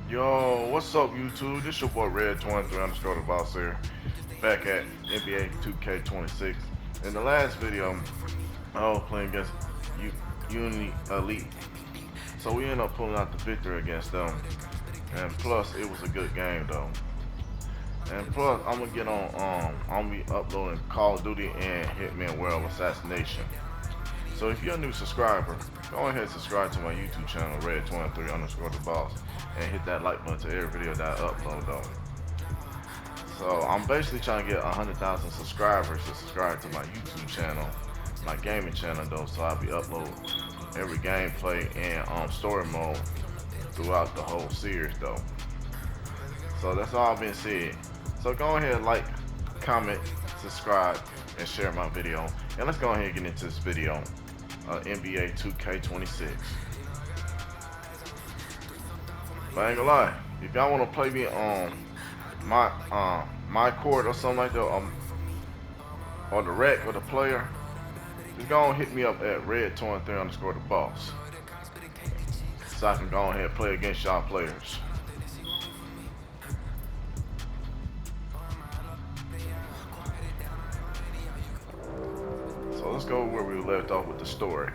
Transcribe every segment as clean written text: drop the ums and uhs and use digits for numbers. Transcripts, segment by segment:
Yo, what's up, YouTube? This your boy Red23 underscore the boss here, back at NBA 2K26. In the last video, I was playing against U Uni Elite, so we ended up pulling out the victory against them. And plus, it was a good game though. And plus, I'm gonna get on. I'm gonna be uploading Call of Duty and Hitman World Assassination. So if you're a new subscriber, go ahead and subscribe to my YouTube channel, Red23 underscore the boss, and hit that like button to every video that I upload though. So I'm basically trying to get 100,000 subscribers to subscribe to my YouTube channel, my gaming channel though, so I'll be uploading every gameplay and story mode throughout the whole series though. So that's all been said. So go ahead, like, comment, subscribe, and share my video. And let's go ahead and get into this video. NBA 2K26. But I ain't gonna lie, if y'all wanna play me on my court or something like that, or the rec or the player, just go and hit me up at red23 underscore the boss, so I can go ahead and play against y'all players. So let's go where we left off with the story.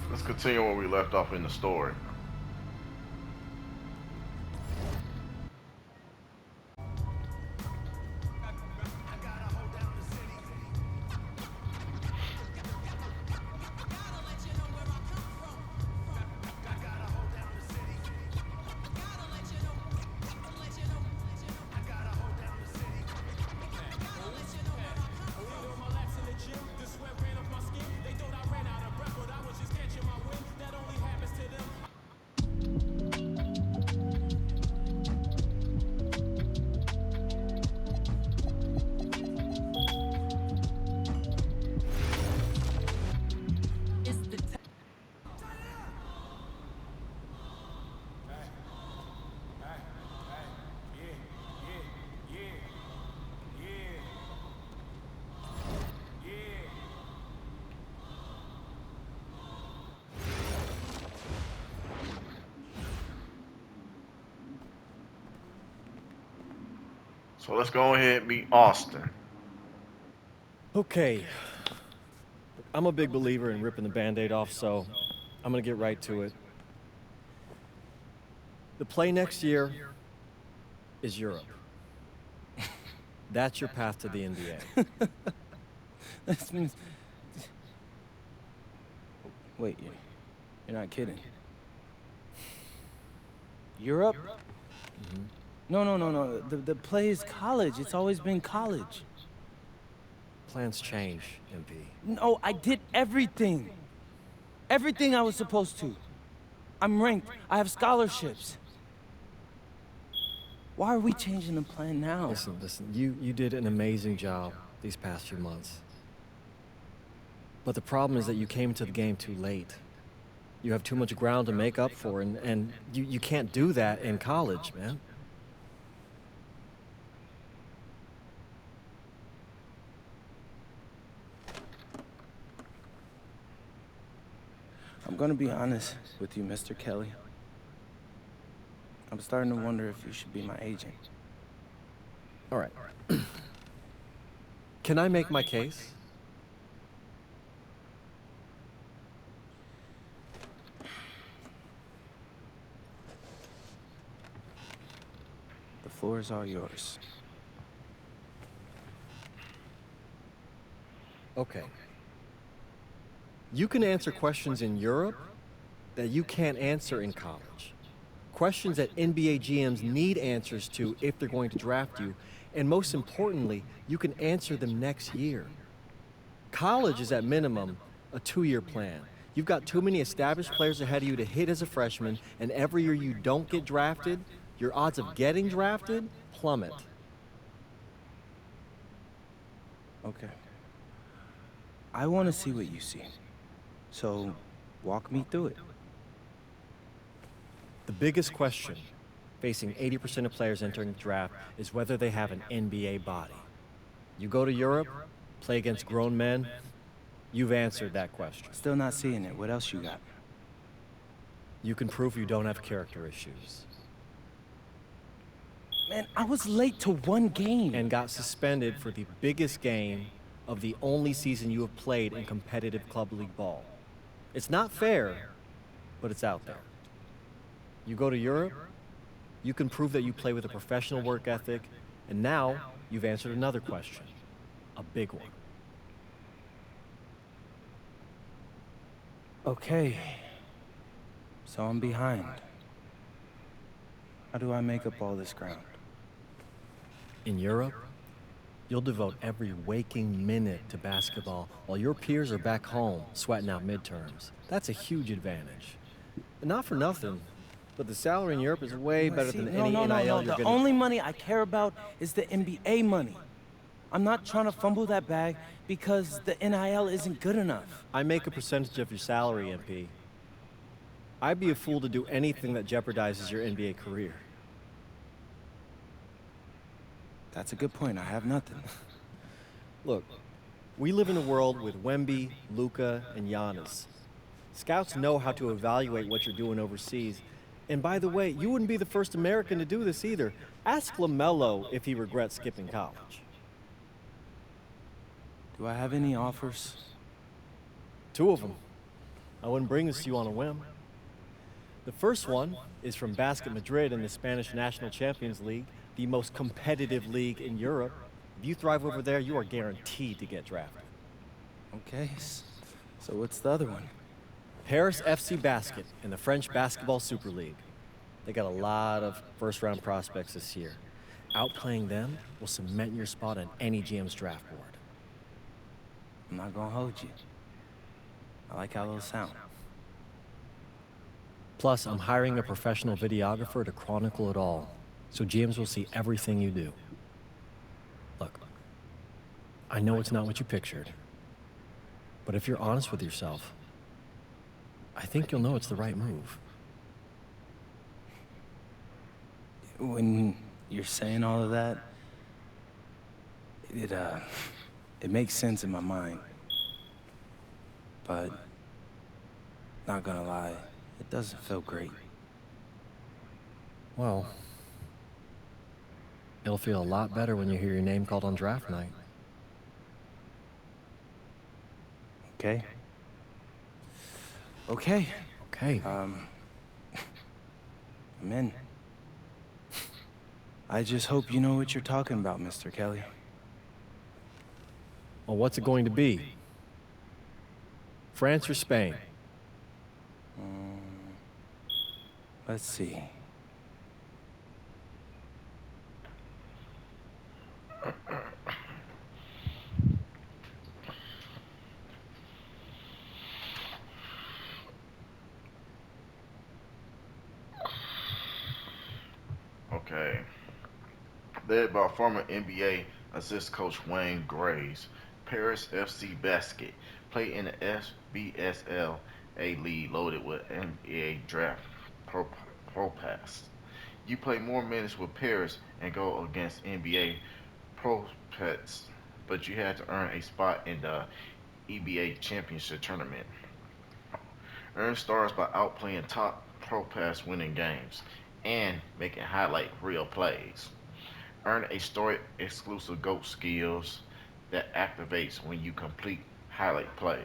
Let's continue where we left off in the story. So let's go ahead and meet Austin. Okay, I'm a big believer in ripping the Band-Aid off, so I'm gonna get right to it. The play next year is Europe. That's your path to the NBA. That means... Wait, you're not kidding. Europe? Mm-hmm. No. The play is college. It's always been college. Plans change, MP. No, I did everything. Everything I was supposed to. I'm ranked. I have scholarships. Why are we changing the plan now? Listen, you did an amazing job these past few months. But the problem is that you came to the game too late. You have too much ground to make up for, and you can't do that in college, man. I'm gonna be honest with you, Mr. Kelly. I'm starting to wonder if you should be my agent. All right. Can I make my case? The floor is all yours. Okay. You can answer questions in Europe that you can't answer in college. Questions that NBA GMs need answers to if they're going to draft you, and most importantly, you can answer them next year. College is at minimum a 2-year plan. You've got too many established players ahead of you to hit as a freshman, and every year you don't get drafted, your odds of getting drafted plummet. Okay. I want to see what you see. So, walk me through it. The biggest question facing 80% of players entering the draft is whether they have an NBA body. You go to Europe, play against grown men, you've answered that question. Still not seeing it. What else you got? You can prove you don't have character issues. Man, I was late to one game. And got suspended for the biggest game of the only season you have played in competitive club league ball. It's not fair, but it's out there. You go to Europe, you can prove that you play with a professional work ethic, and now you've answered another question, a big one. Okay. So I'm behind. How do I make up all this ground? In Europe, you'll devote every waking minute to basketball while your peers are back home sweating out midterms. That's a huge advantage. And not for nothing, but the salary in Europe is way better than any NIL you're The gonna... only money I care about is the NBA money. I'm not trying to fumble that bag because the NIL isn't good enough. I make a percentage of your salary, MP. I'd be a fool to do anything that jeopardizes your NBA career. That's a good point. I have nothing. Look, we live in a world with Wemby, Luka, and Giannis. Scouts know how to evaluate what you're doing overseas. And by the way, you wouldn't be the first American to do this either. Ask LaMelo if he regrets skipping college. Do I have any offers? 2 of them. I wouldn't bring this to you on a whim. The first one is from Basket Madrid in the Spanish National Champions League, the most competitive league in Europe. If you thrive over there, you are guaranteed to get drafted. Okay, so what's the other one? Paris FC Basket in the French Basketball Super League. They got a lot of first-round prospects this year. Outplaying them will cement your spot on any GM's draft board. I'm not gonna hold you. I like how those sound. Plus, I'm hiring a professional videographer to chronicle it all, so GMs will see everything you do. Look, I know it's not what you pictured, but if you're honest with yourself, I think you'll know it's the right move. When you're saying all of that, it makes sense in my mind. But, not gonna lie, it doesn't feel great. Well, it'll feel a lot better when you hear your name called on draft night. Okay? Okay. Okay. I'm in. I just hope you know what you're talking about, Mr. Kelly. Well, what's it going to be? France or Spain? Let's see. Okay. Led by former NBA assist coach Wayne Graves, Paris FC Basket play in the SBSL, a league loaded with NBA draft pro pass. You play more minutes with Paris and go against NBA prospects, but you had to earn a spot in the EBA championship tournament. Earn stars by outplaying top pro pass winning games and making highlight real plays. Earn a story exclusive GOAT skills that activates when you complete highlight plays.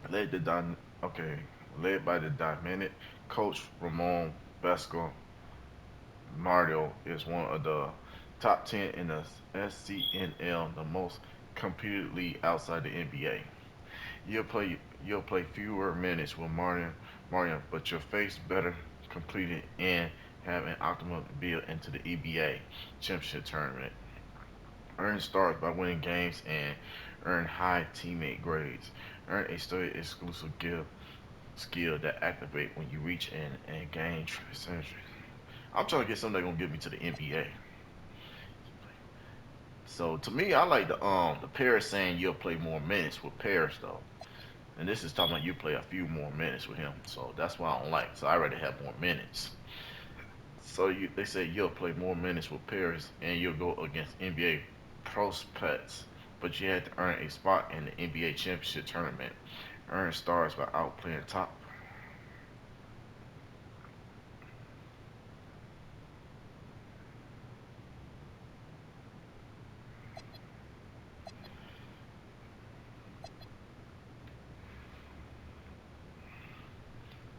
Led the okay, led by the dynamic coach Ramon Vesco, Mario is one of the top 10 in the SCNL, the most competed league outside the NBA. You'll play fewer minutes with Martin, but you'll face better completed and have an optimal build into the EBA championship tournament. Earn stars by winning games and earn high teammate grades. Earn a study exclusive skill that activate when you reach in and gain century. I'm trying to get something that's gonna get me to the NBA. So to me, I like the Paris saying you'll play more minutes with Paris though. And this is talking about you play a few more minutes with him. So that's why I don't like. So I rather have more minutes. So they say you'll play more minutes with Paris and you'll go against NBA prospects, but you had to earn a spot in the NBA championship tournament. Earn stars by outplaying top.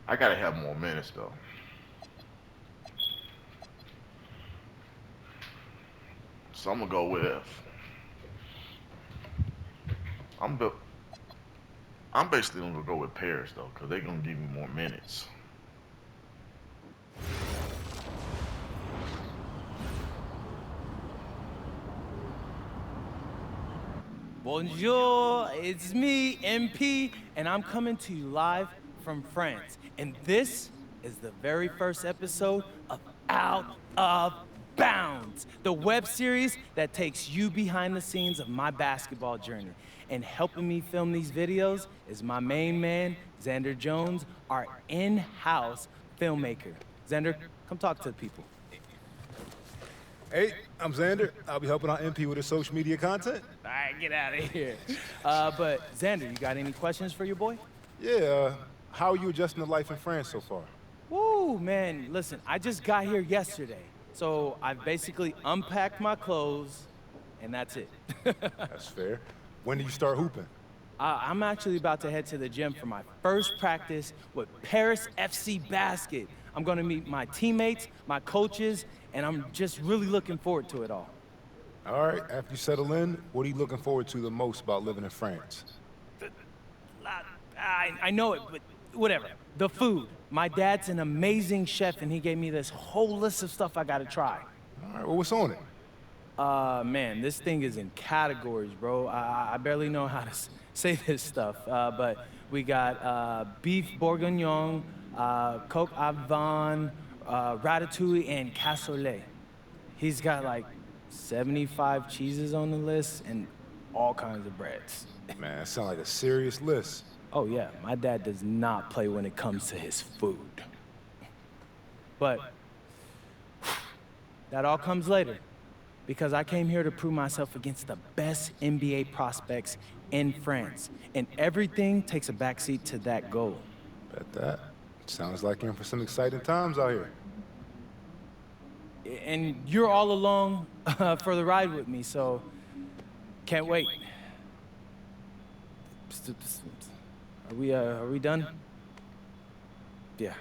I gotta have more minutes though. So I'm gonna go with I'm bu- I'm basically gonna go with Paris though, cause they're gonna give me more minutes. Bonjour, it's me, MP, and I'm coming to you live from France. And this is the very first episode of Out of Bounds, the web series that takes you behind the scenes of my basketball journey. And helping me film these videos is my main man, Xander Jones, our in-house filmmaker. Xander, come talk to the people. Hey, I'm Xander. I'll be helping out MP with his social media content. All right, get out of here. But Xander, you got any questions for your boy? Yeah, how are you adjusting to life in France so far? Woo, man, listen, I just got here yesterday. So I've basically unpacked my clothes, and that's it. That's fair. When do you start hooping? I'm actually about to head to the gym for my first practice with Paris FC Basket. I'm gonna meet my teammates, my coaches, and I'm just really looking forward to it all. All right, after you settle in, what are you looking forward to the most about living in France? I know it, but whatever. The food. My dad's an amazing chef, and he gave me this whole list of stuff I gotta try. All right, well, what's on it? Man, this thing is in categories, bro. I barely know how to say this stuff, but we got beef bourguignon, coq au vin, ratatouille, and cassoulet. He's got like 75 cheeses on the list and all kinds of breads. Man, that sounds like a serious list. Oh yeah, my dad does not play when it comes to his food. But that all comes later, because I came here to prove myself against the best NBA prospects in France, and everything takes a backseat to that goal. Bet that. Sounds like you're in for some exciting times out here. And you're all along for the ride with me, so can't wait. Are we done? Yeah.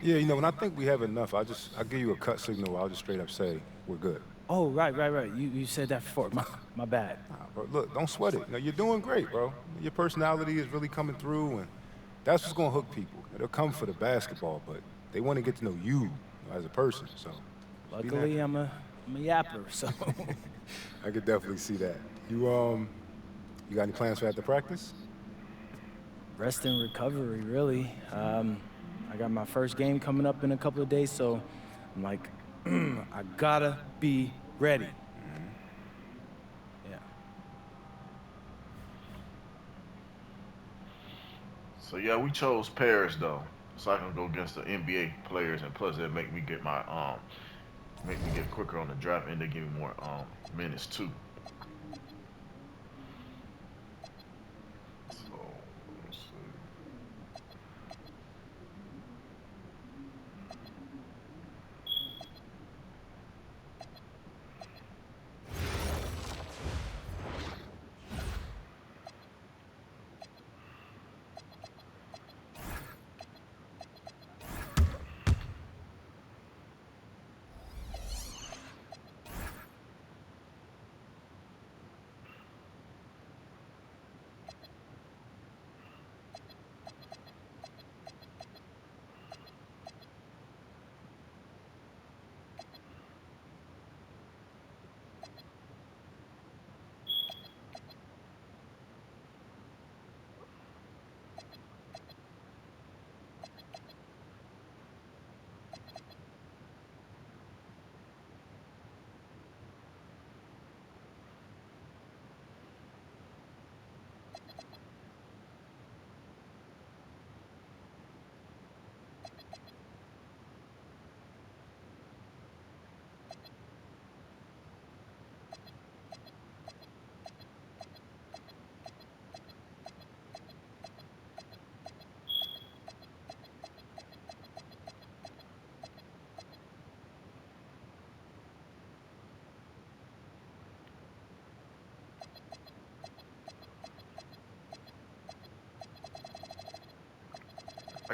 Yeah, you know, when I think we have enough, I'll give you a cut signal. I'll just straight up say we're good. Oh, right. You said that before. My bad. Nah, bro, look, don't sweat it. You know, you're doing great, bro. Your personality is really coming through, and that's what's gonna hook people. They'll come for the basketball, but they want to get to know you as a person. So, Luckily, I'm a yapper, so. I could definitely see that. You got any plans for after practice? Rest and recovery, really. I got my first game coming up in a couple of days, so I'm like, I gotta be ready. Yeah. So yeah, we chose Paris though, so I can go against the NBA players, and plus it make me get quicker on the draft, and they give me more minutes too. So let's see.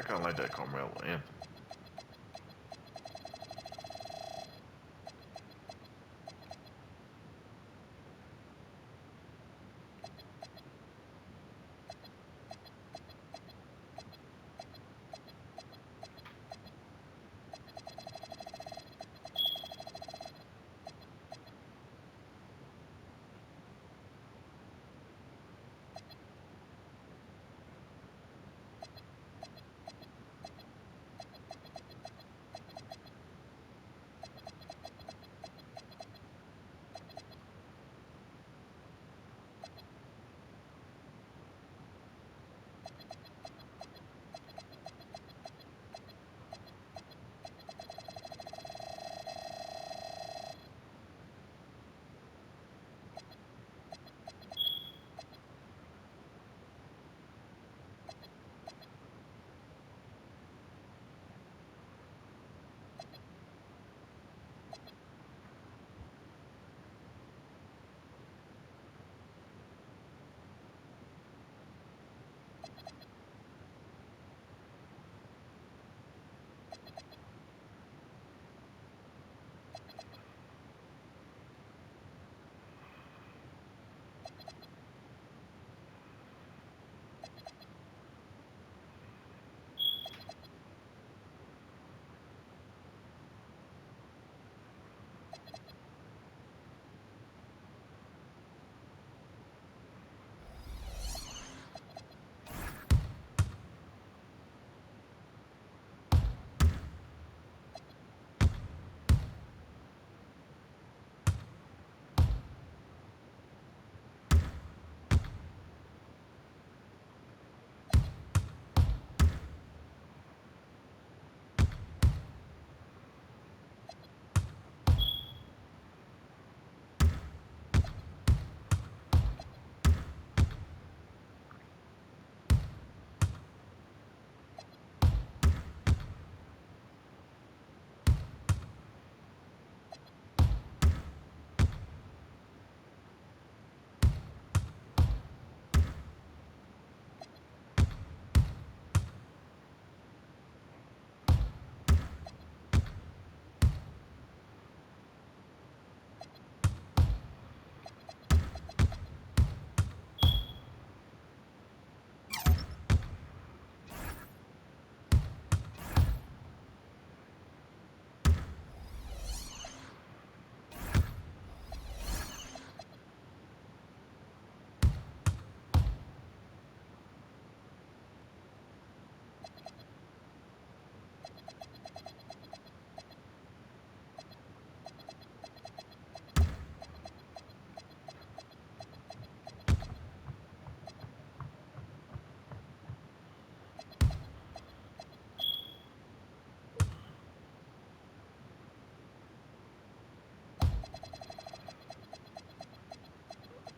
I kind of like that Carmelo Anthony.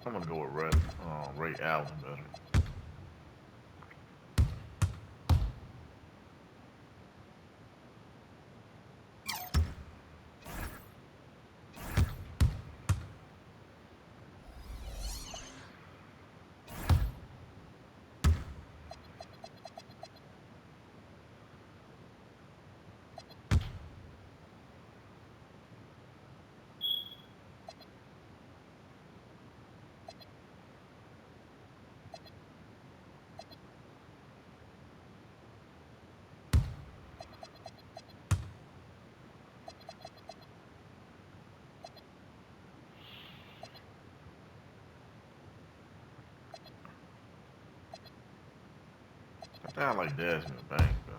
I'm gonna go with Ray Allen better. I think I like Desmond Bank better.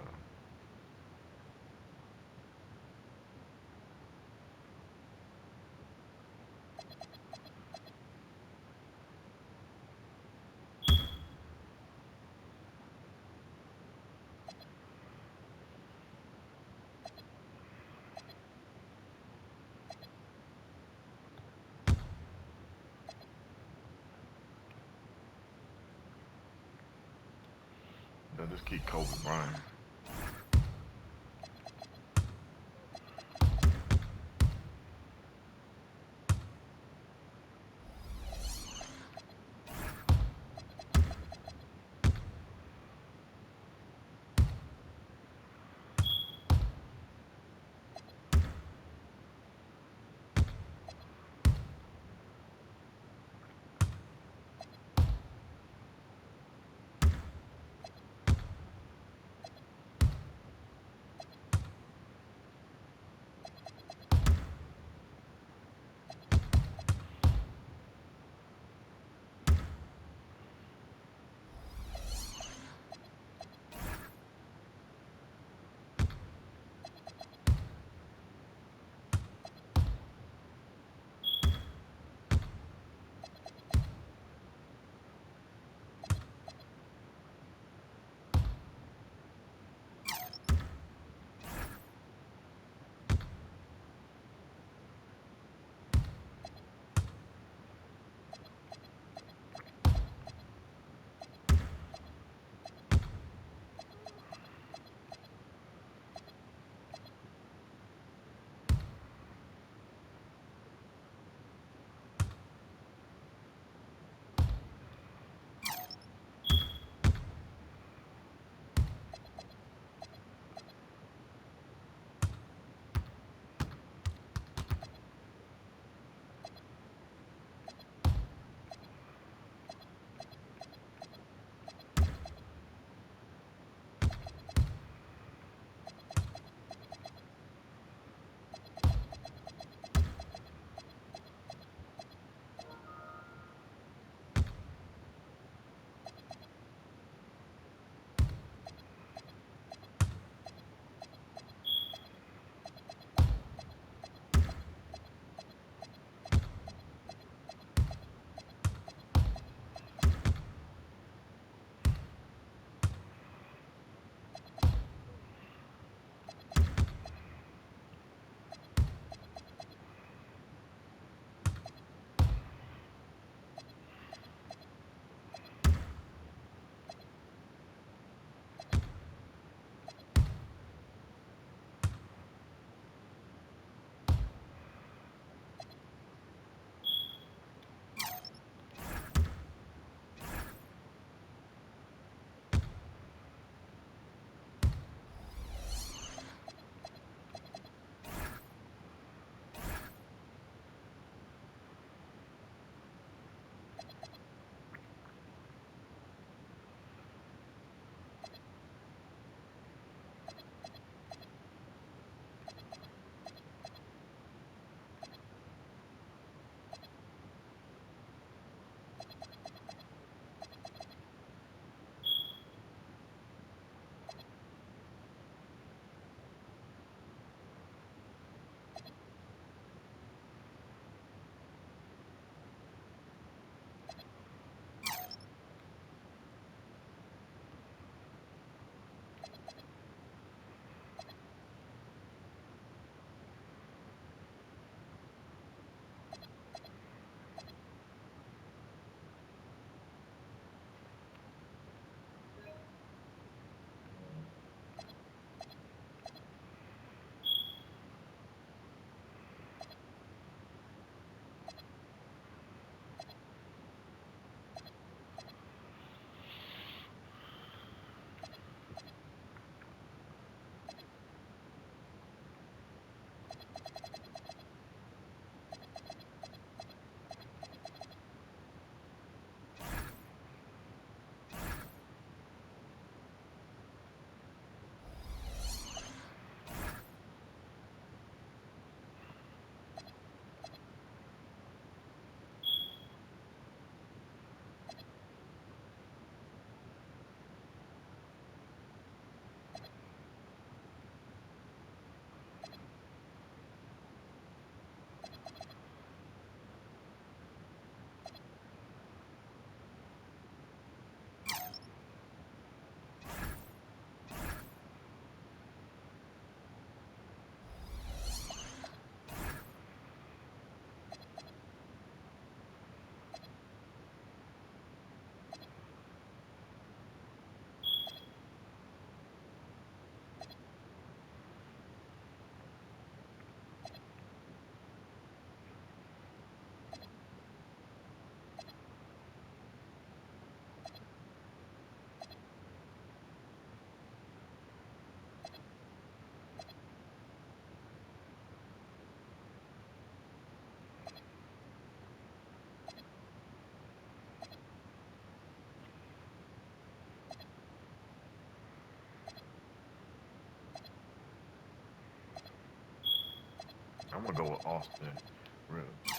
They'll just keep Kobe Bryant. I'm gonna go with Austin Ribs.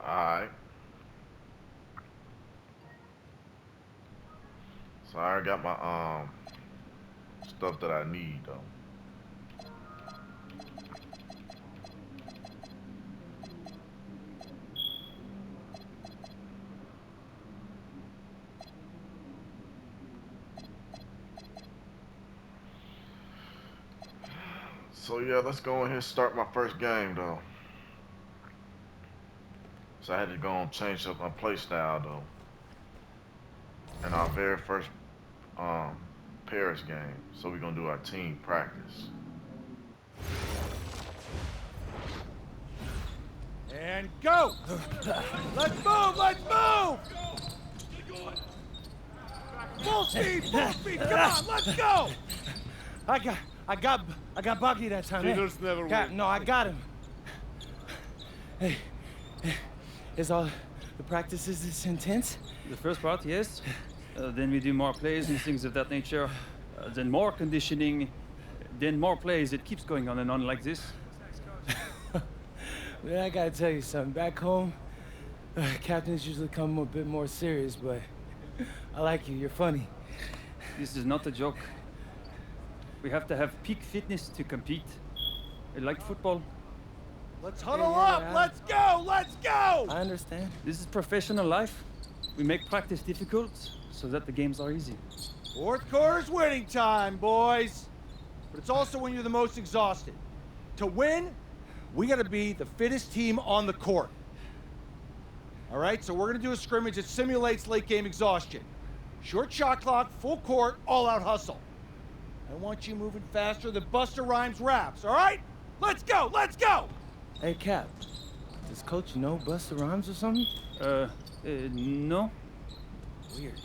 Alright. So I already got my stuff that I need though. So yeah, let's go ahead and start my first game though. So I had to go and change up my play style though. in our very first um, Paris game. So we're gonna do our team practice. And go! Let's move! Let's move! Full speed! Full speed! Come on, let's go! I got Bucky that time. Cheaters never win. No, I got him. Hey, is all the practices this intense? The first part, yes. Then we do more plays and things of that nature. Then more conditioning. Then more plays. It keeps going on and on like this. Man, I gotta tell you something. Back home, captains usually come a bit more serious, but I like you. You're funny. This is not a joke. We have to have peak fitness to compete. Like football. Let's Huddle up! Let's go! Let's go! I understand. This is professional life. We make practice difficult so that the games are easy. Fourth quarter's winning time, boys. But it's also when you're the most exhausted. To win, we gotta be the fittest team on the court. All right, so we're gonna do a scrimmage that simulates late game exhaustion. Short shot clock, full court, all out hustle. I want you moving faster than Busta Rhymes raps, all right? Let's go, let's go! Hey, Cap. Does Coach know Busta Rhymes or something? No. Weird.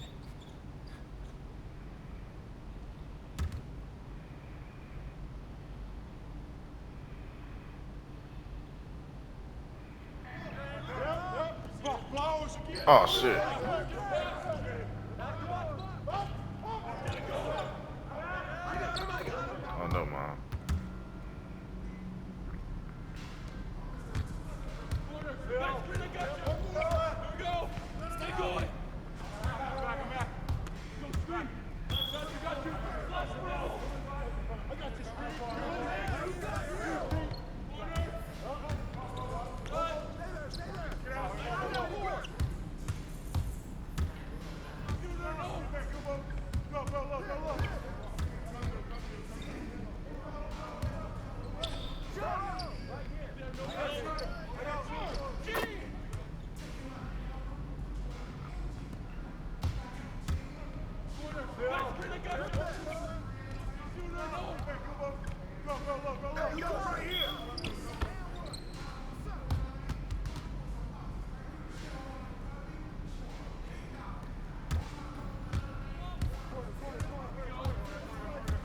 Oh shit. Oh no, mom.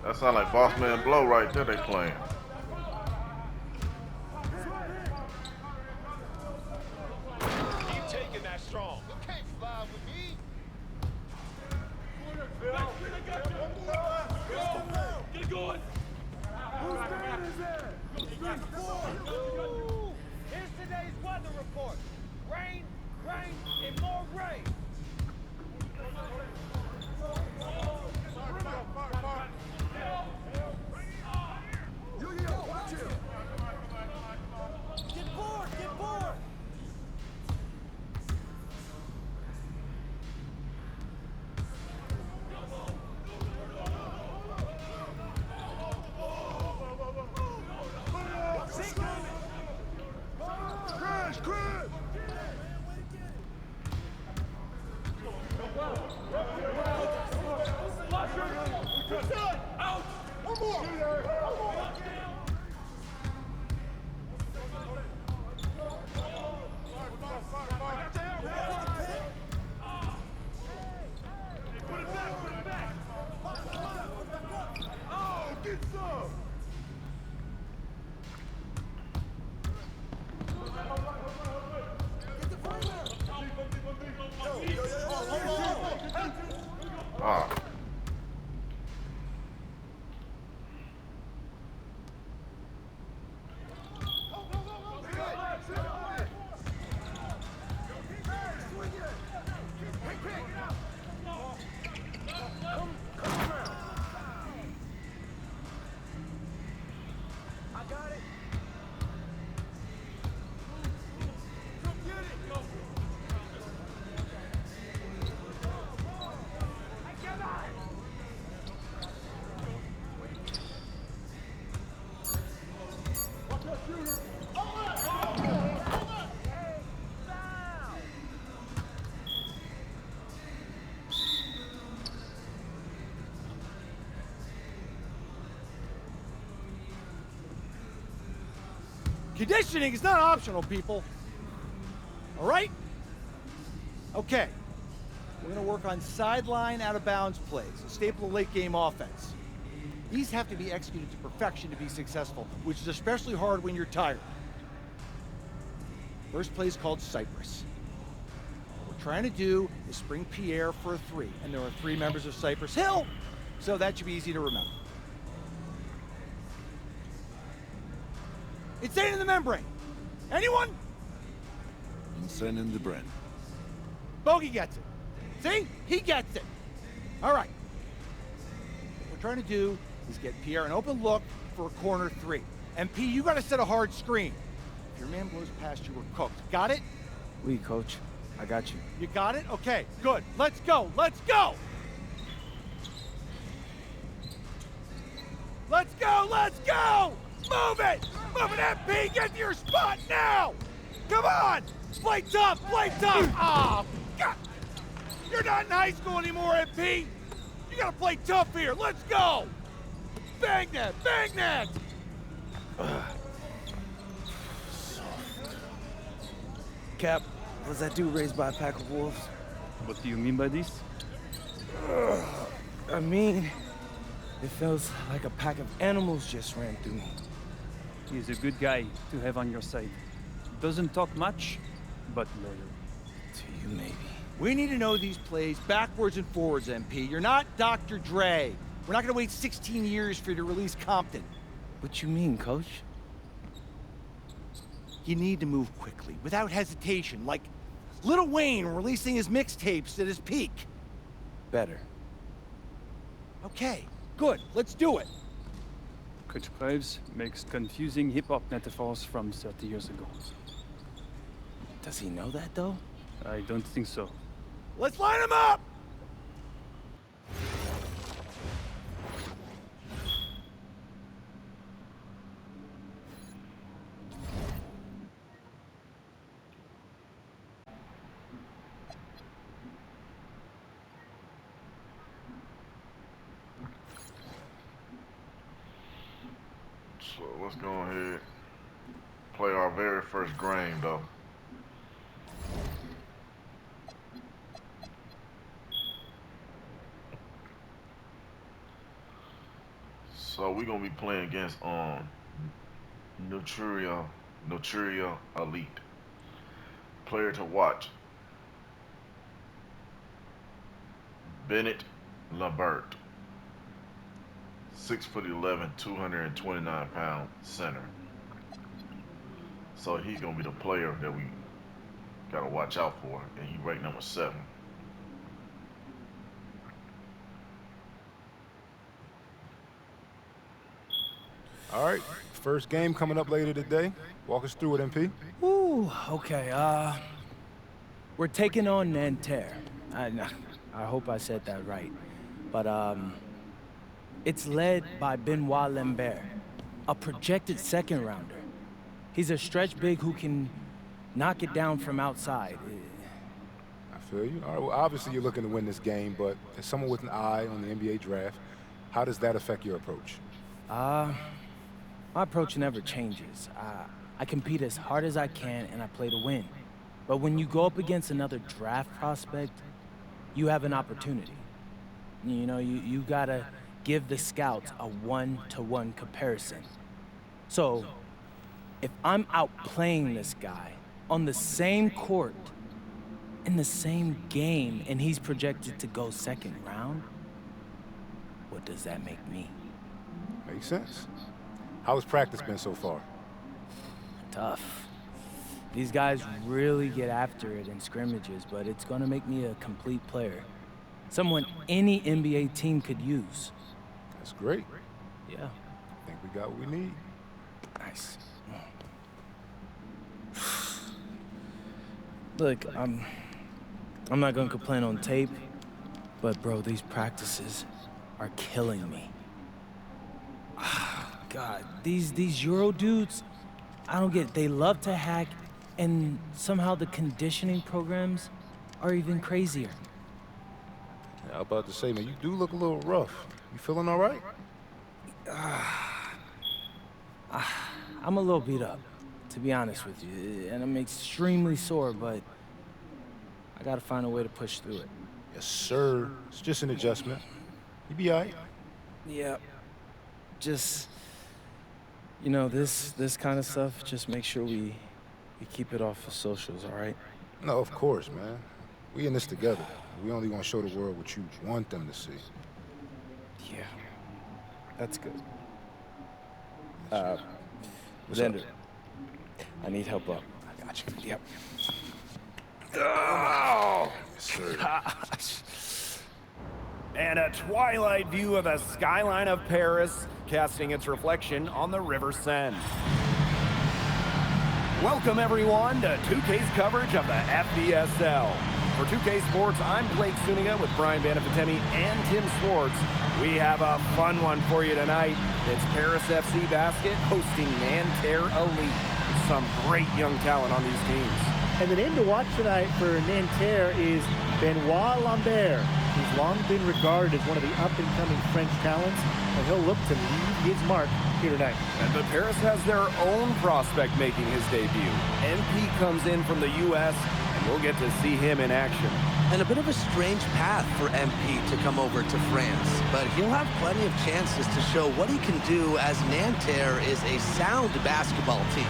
That sound like Boss Man Blow right there they playing. Keep taking that strong. You can't fly with me. Get going. Whose man is that? Here's today's weather report. Rain, rain, and more rain. Get bored, get bored. Crash, crash! Out! One more! Put it back, put it back! Oh, get some! Ah. Conditioning is not optional, people. All right? Okay. We're gonna work on sideline out-of-bounds plays, a staple of late-game offense. These have to be executed to perfection to be successful, which is especially hard when you're tired. First play is called Cypress. What we're trying to do is spring Pierre for a 3, and there are 3 members of Cypress Hill, so that should be easy to remember. Insane in the membrane. Anyone? Insane in the brain. Bogey gets it. See? He gets it. All right. What we're trying to do is get Pierre an open look for a corner 3. MP, you gotta set a hard screen. If your man blows past you, we're cooked. Got it? Oui, coach. I got you. You got it? Okay, good. Let's go. Let's go! Let's go! Let's go! Move it! Move it, MP! Get to your spot now! Come on! Play tough! Play tough! Oh, God! You're not in high school anymore, MP! You gotta play tough here! Let's go! Bang that! Bang that! Cap, was that dude raised by a pack of wolves? What do you mean by this? I mean, it feels like a pack of animals just ran through me. He's a good guy to have on your side. Doesn't talk much, but loyal. To you, maybe. We need to know these plays backwards and forwards, MP. You're not Dr. Dre. We're not gonna wait 16 years for you to release Compton. What you mean, coach? You need to move quickly, without hesitation, like Lil Wayne releasing his mixtapes at his peak. Better. Okay, good. Let's do it. Coach Graves makes confusing hip-hop metaphors from 30 years ago. Does he know that, though? I don't think so. Let's line them up! So let's go ahead, play our very first game though. So we're gonna be playing against Nutria Elite. Player to watch: Bennett Labert. 6'11", 229-pound center. So he's gonna be the player that we gotta watch out for, and he ranked number 7. All right, first game coming up later today. Walk us through it, MP. Ooh, okay, we're taking on Nanterre. I hope I said that right. But, it's led by Benoit Lambert, a projected second rounder. He's a stretch big who can knock it down from outside. I feel you. All right, well, obviously you're looking to win this game, but as someone with an eye on the NBA draft, how does that affect your approach? My approach never changes. I compete as hard as I can and I play to win. But when you go up against another draft prospect, you have an opportunity. You know, you gotta give the scouts a one-to-one comparison. So, if I'm outplaying this guy on the same court, in the same game, and he's projected to go second round, what does that make me? Makes sense. How has practice been so far? Tough. These guys really get after it in scrimmages, but it's gonna make me a complete player. Someone any NBA team could use. That's great. Yeah. I think we got what we need. Nice. Look, I'm not gonna complain on tape, but bro, these practices are killing me. God, these Euro dudes, I don't get it. They love to hack, and somehow the conditioning programs are even crazier. Yeah, I was about to say, man, you do look a little rough. You feeling all right? I'm a little beat up, to to be honest with you, and I'm extremely sore, but I gotta find a way to push through it. Yes, sir. It's just an adjustment. You be all right. Yeah, just, you know, this kind of stuff, just make sure we keep it off of socials, all right? No, of course, man. We in this together. We only gonna show the world what you want them to see. Yeah, that's good. What's up? Xander, I need help up. I got you. Yep. Oh, yes, sir. Gosh. And a twilight view of the skyline of Paris, casting its reflection on the River Seine. Welcome, everyone, to 2K's coverage of the FBSL. For 2K Sports, I'm Blake Suniga with Brian Banafitemi and Tim Swartz. We have a fun one for you tonight. It's Paris FC Basket hosting Nanterre Elite. Some great young talent on these teams. And the name to watch tonight for Nanterre is Benoit Lambert. He's long been regarded as one of the up-and-coming French talents, and he'll look to leave his mark here tonight. But Paris has their own prospect making his debut. MP comes in from the U.S., and we'll get to see him in action. And a bit of a strange path for MP to come over to France, but he'll have plenty of chances to show what he can do, as Nanterre is a sound basketball team.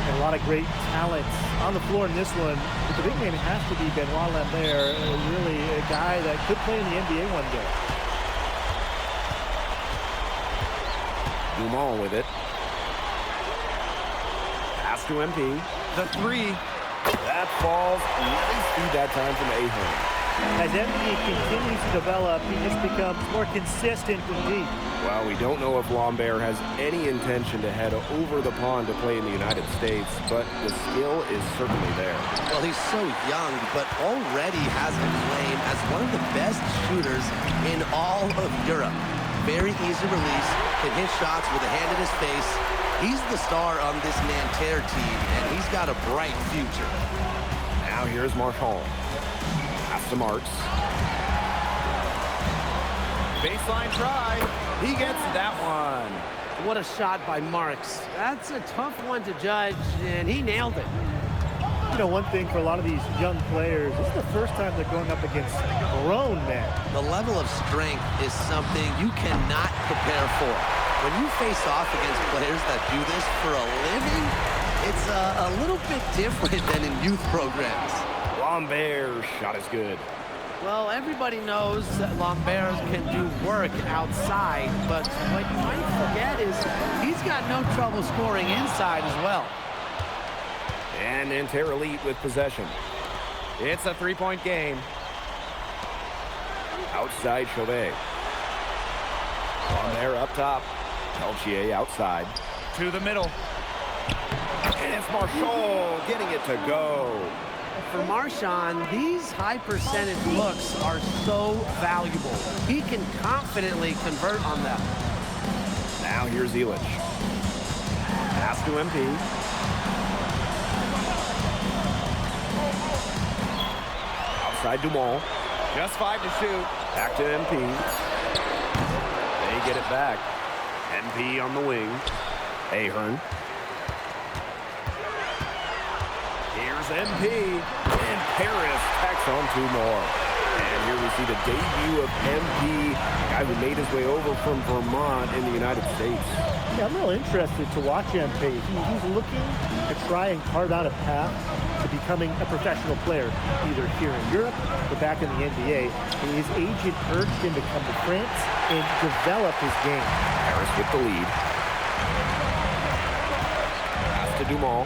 A lot of great talent on the floor in this one, but the big name has to be Benoit Lambert, really a guy that could play in the NBA one day. Dumont with it. Pass to MP. The three. That falls. Nice feed that time from Ahern. As MP continues to develop, he just becomes more consistent from deep. Well, we don't know if Lambert has any intention to head over the pond to play in the United States, but the skill is certainly there. Well, he's so young, but already has a claim as one of the best shooters in all of Europe. Very easy release, can hit shots with a hand in his face. He's the star on this Nanterre team, and he's got a bright future. Now here's Marchand. Pass to Marks. Baseline try. He gets that one. What a shot by Marks. That's a tough one to judge, and he nailed it. You know, one thing for a lot of these young players, this is the first time they're going up against grown men. The level of strength is something you cannot prepare for. When you face off against players that do this for a living, it's a little bit different than in youth programs. Lambert's shot is good. Well, everybody knows that Lambert can do work outside, but what you might forget is he's got no trouble scoring inside as well. And Nanterre Elite with possession. It's a three-point game. Outside Chauvet. Lambert up top. Peltier outside. To the middle. And it's Marchand getting it to go. For Marchand, these high percentage looks are so valuable. He can confidently convert on them. Now here's Illich. Pass to MP. Outside Dumont. Just 5 to shoot. Back to MP. They get it back. MP on the wing. Ahern. Here's MP. And Paris tacks on 2 more. And here we see the debut of MP, a guy who made his way over from Vermont in the United States. Yeah, I'm real interested to watch MP. He's looking to try and carve out a path to becoming a professional player, either here in Europe or back in the NBA. And his agent urged him to come to France and develop his game. Paris with the lead. Pass to Dumont.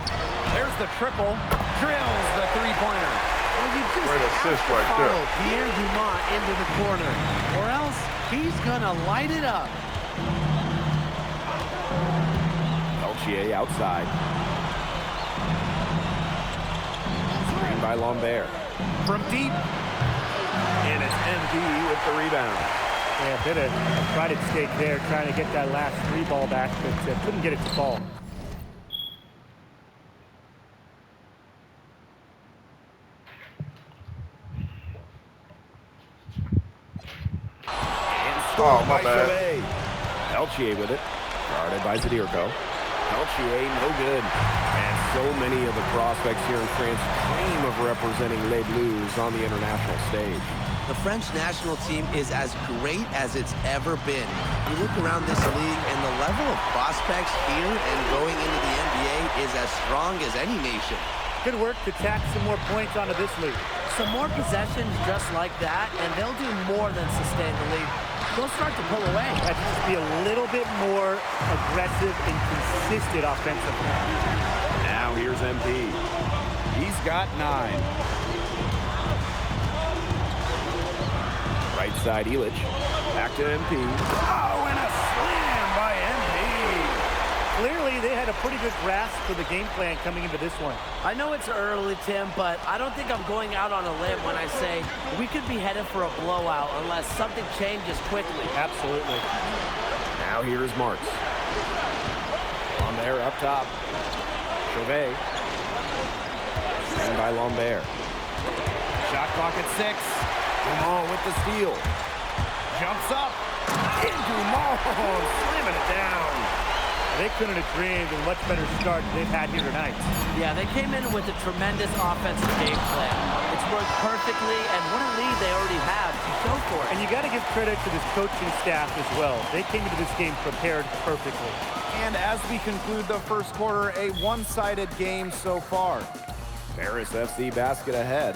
There's the triple. Drills the three-pointer. Well, you just Great have assist to right follow there. Pierre Dumont into the corner, or else he's gonna light it up. Peltier outside. by Lambert. From deep. And it's MP with the rebound. Yeah, a bit of a pride at stake there, trying to get that last three ball back, but couldn't get it to fall. Oh, my bad. Peltier with it. Guarded by Zadirko. Peltier, no good. And so many of the prospects here in France dream of representing Les Bleus on the international stage. The French national team is as great as it's ever been. You look around this league, and the level of prospects here and going into the NBA is as strong as any nation. Good work to tack some more points onto this lead. Some more possessions just like that, and they'll do more than sustain the lead. They'll start to pull away. Have to just be a little bit more aggressive and consistent offensively. Now here's MP. He's got 9. Right side, Illich. Back to MP. Oh, and a slam by MP. Clearly, they had a pretty good grasp for the game plan coming into this one. I know it's early, Tim, but I don't think I'm going out on a limb when I say we could be headed for a blowout unless something changes quickly. Absolutely. Now here's Marks. On there, up top. Chauvet. Seen by Lambert. Shot clock at 6. Dumont with the steal. Jumps up. And Dumont slamming it down. They couldn't have dreamed of a much better start than they've had here tonight. Yeah, they came in with a tremendous offensive game plan. It's worked perfectly, and what a lead they already have to show for it. And you got to give credit to this coaching staff as well. They came into this game prepared perfectly. And as we conclude the first quarter, a one-sided game so far. Paris FC basket ahead.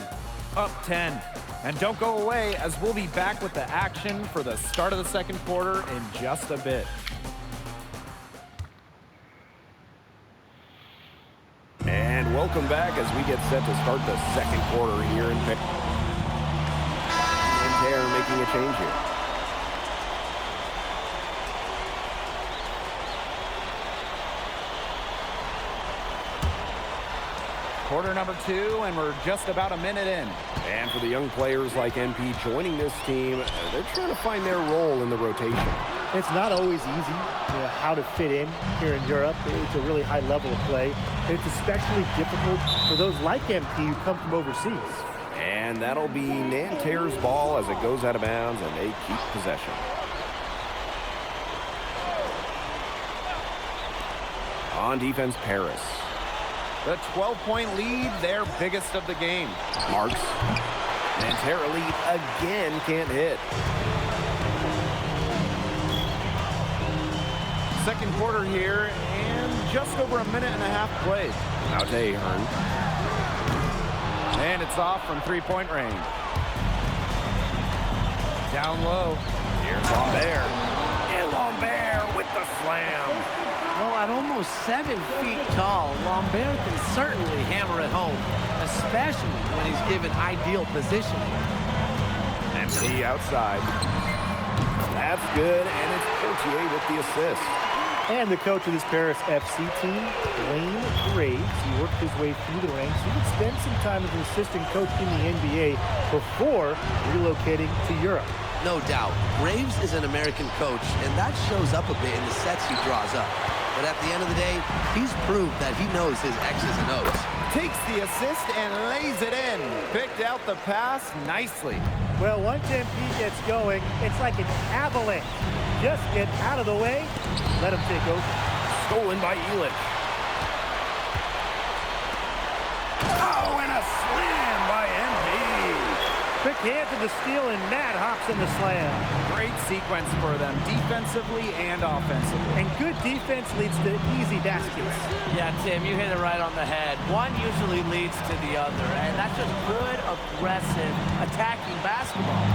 Up 10. And don't go away, as we'll be back with the action for the start of the second quarter in just a bit. And welcome back as we get set to start the second quarter here in Paris. And they're making a change here. Quarter number 2, and we're just about a minute in. And for the young players like MP joining this team, they're trying to find their role in the rotation. It's not always easy, how to fit in here in Europe. It's a really high level of play. And it's especially difficult for those like MP who come from overseas. And that'll be Nanterre's ball as it goes out of bounds, and they keep possession. On defense, Paris. The 12-point lead, their biggest of the game. Marks. Nanterre lead again, can't hit. Second quarter here, and just over a minute and a half played. Out to Ahern. And it's off from three-point range. Down low. Here's Lambert. And Lambert with the slam. Well, at almost 7 feet tall, Lambert can certainly hammer it home, especially when he's given ideal positioning. MP outside. That's good, and it's Peltier with the assist. And the coach of this Paris FC team, Wayne Graves, he worked his way through the ranks. He would spend some time as an assistant coach in the NBA before relocating to Europe. No doubt, Graves is an American coach, and that shows up a bit in the sets he draws up. But at the end of the day, he's proved that he knows his X's and O's. Takes the assist and lays it in. Picked out the pass nicely. Well, once MP gets going, it's like an avalanche. Just get out of the way, let him take over. Stolen by Illich. Oh, and a slam by MP. Quick hand to the steal, and Matt hops in the slam. Great sequence for them, defensively and offensively. And good defense leads to easy baskets. Yeah, Tim, you hit it right on the head. One usually leads to the other, and that's just good, aggressive, attacking basketball.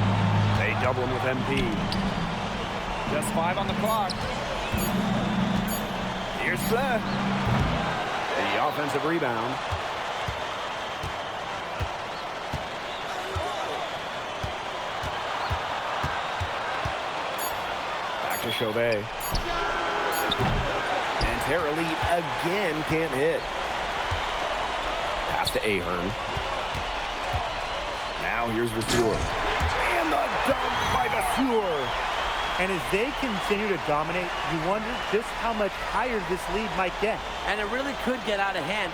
They double him with MP. Just 5 on the clock. Here's Fleur. The offensive rebound. Back to Chauvet. And Terra lead again can't hit. Pass to Ahern. Now here's Vasseur. And the dunk by Vasseur. And as they continue to dominate, you wonder just how much higher this lead might get. And it really could get out of hand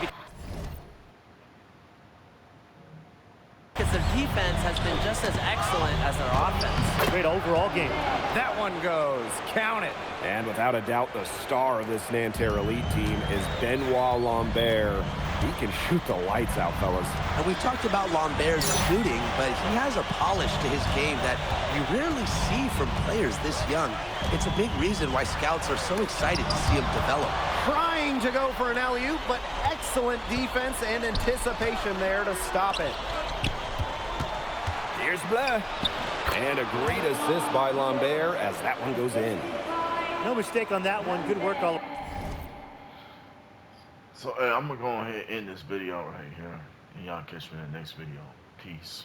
because their defense has been just as excellent as their offense. Great overall game. That one goes. Count it. And without a doubt, the star of this Nanterre Elite team is Benoit Lambert. He can shoot the lights out, fellas. And we've talked about Lambert's shooting, but he has a polish to his game that you rarely see from players this young. It's a big reason why scouts are so excited to see him develop. Trying to go for an alley-oop, but excellent defense and anticipation there to stop it. Here's Bleu. And a great assist by Lambert as that one goes in. No mistake on that one. Good work all. So I'm going to go ahead and end this video right here. And y'all catch me in the next video. Peace.